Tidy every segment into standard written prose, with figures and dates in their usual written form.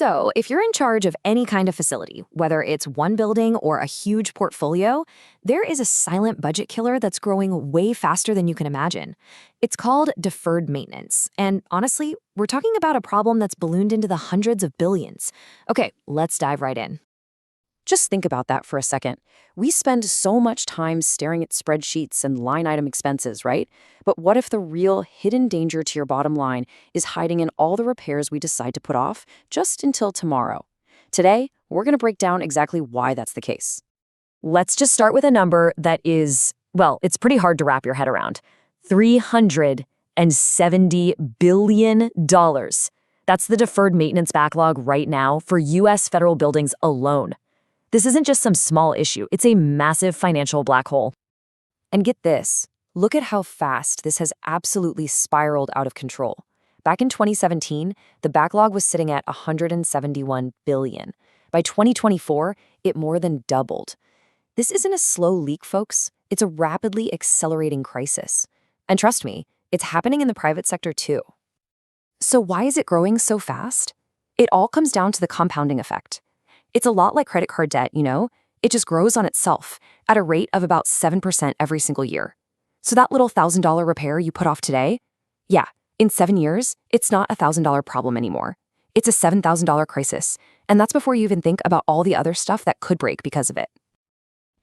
So, if you're in charge of any kind of facility, whether it's one building or a huge portfolio, there is a silent budget killer that's growing way faster than you can imagine. It's called deferred maintenance. And honestly, we're talking about a problem that's ballooned into the hundreds of billions. Okay, let's dive right in. Just think about that for a second. We spend so much time staring at spreadsheets and line item expenses, right? But what if the real hidden danger to your bottom line is hiding in all the repairs we decide to put off just until tomorrow? Today, we're going to break down exactly why that's the case. Let's just start with a number that is, well, it's pretty hard to wrap your head around. $370 billion. That's the deferred maintenance backlog right now for U.S. federal buildings alone. This isn't just some small issue, it's a massive financial black hole. And get this, look at how fast this has absolutely spiraled out of control. Back in 2017, the backlog was sitting at $171 billion. By 2024, it more than doubled. This isn't a slow leak, folks. It's a rapidly accelerating crisis. And trust me, it's happening in the private sector too. So why is it growing so fast? It all comes down to the compounding effect. It's a lot like credit card debt, you know? It just grows on itself at a rate of about 7% every single year. So that little $1,000 repair you put off today, yeah, in 7 years, it's not a $1,000 problem anymore. It's a $7,000 crisis. And that's before you even think about all the other stuff that could break because of it.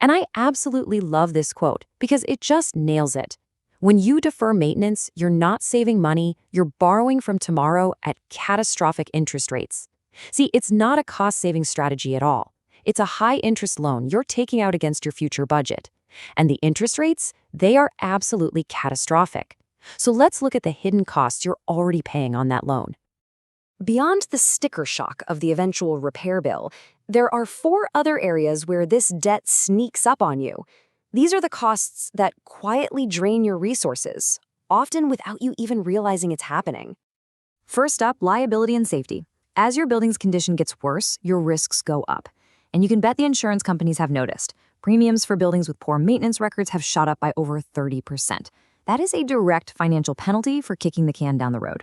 And I absolutely love this quote because it just nails it. When you defer maintenance, you're not saving money, you're borrowing from tomorrow at catastrophic interest rates. See, it's not a cost-saving strategy at all. It's a high-interest loan you're taking out against your future budget. And the interest rates, they are absolutely catastrophic. So let's look at the hidden costs you're already paying on that loan. Beyond the sticker shock of the eventual repair bill, there are 4 other areas where this debt sneaks up on you. These are the costs that quietly drain your resources, often without you even realizing it's happening. First up, liability and safety. As your building's condition gets worse, your risks go up. And you can bet the insurance companies have noticed. Premiums for buildings with poor maintenance records have shot up by over 30%. That is a direct financial penalty for kicking the can down the road.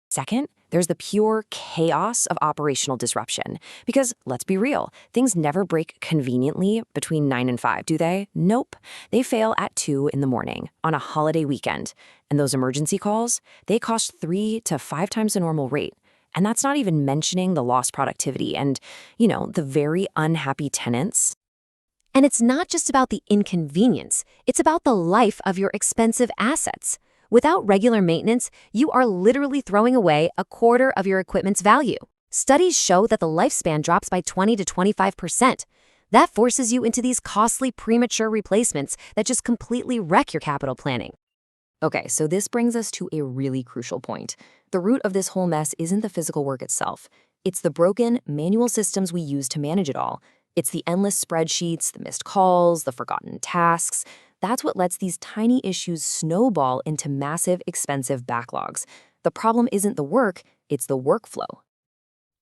Second, there's the pure chaos of operational disruption. Because, let's be real, things never break conveniently between 9 and 5, do they? Nope. They fail at 2 in the morning, on a holiday weekend. And those emergency calls, they cost 3 to 5 times the normal rate. And that's not even mentioning the lost productivity and, the very unhappy tenants. And it's not just about the inconvenience, it's about the life of your expensive assets. Without regular maintenance, you are literally throwing away a quarter of your equipment's value. Studies show that the lifespan drops by 20 to 25%. That forces you into these costly premature replacements that just completely wreck your capital planning. Okay, so this brings us to a really crucial point. The root of this whole mess isn't the physical work itself. It's the broken, manual systems we use to manage it all. It's the endless spreadsheets, the missed calls, the forgotten tasks. That's what lets these tiny issues snowball into massive, expensive backlogs. The problem isn't the work, it's the workflow.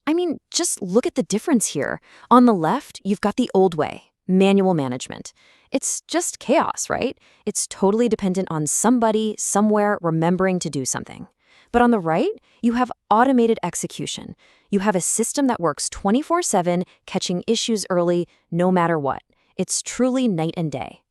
I mean, just look at the difference here. On the left, you've got the old way, manual management. It's just chaos, right? It's totally dependent on somebody, somewhere, remembering to do something. But on the right, you have automated execution. You have a system that works 24/7, catching issues early, no matter what. It's truly night and day.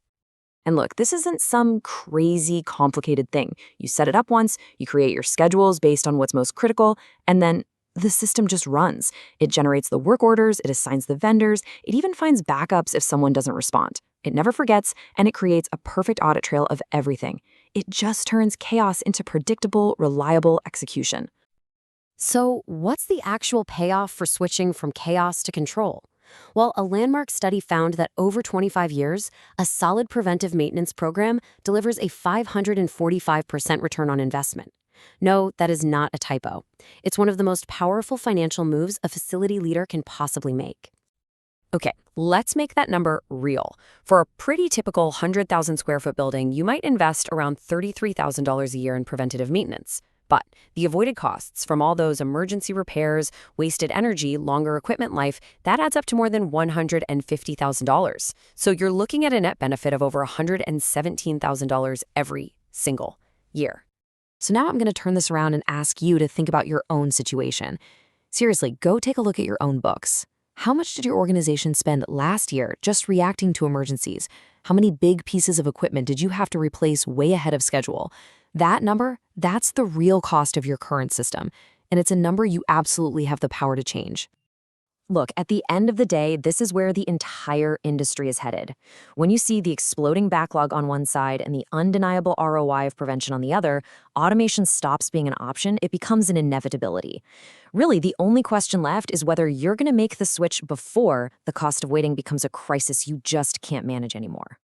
And look, this isn't some crazy, complicated thing. You set it up once, you create your schedules based on what's most critical, and then the system just runs. It generates the work orders, it assigns the vendors, it even finds backups if someone doesn't respond. It never forgets, and it creates a perfect audit trail of everything. It just turns chaos into predictable, reliable execution. So, what's the actual payoff for switching from chaos to control? Well, a landmark study found that over 25 years, a solid preventive maintenance program delivers a 545% return on investment. No, that is not a typo. It's one of the most powerful financial moves a facility leader can possibly make. Okay, let's make that number real. For a pretty typical 100,000 square foot building, you might invest around $33,000 a year in preventative maintenance. But the avoided costs from all those emergency repairs, wasted energy, longer equipment life, that adds up to more than $150,000. So you're looking at a net benefit of over $117,000 every single year. So now I'm going to turn this around and ask you to think about your own situation. Seriously, go take a look at your own books. How much did your organization spend last year just reacting to emergencies? How many big pieces of equipment did you have to replace way ahead of schedule? That number, that's the real cost of your current system, and it's a number you absolutely have the power to change. Look, at the end of the day, this is where the entire industry is headed. When you see the exploding backlog on one side and the undeniable ROI of prevention on the other, automation stops being an option, it becomes an inevitability. Really, the only question left is whether you're going to make the switch before the cost of waiting becomes a crisis you just can't manage anymore.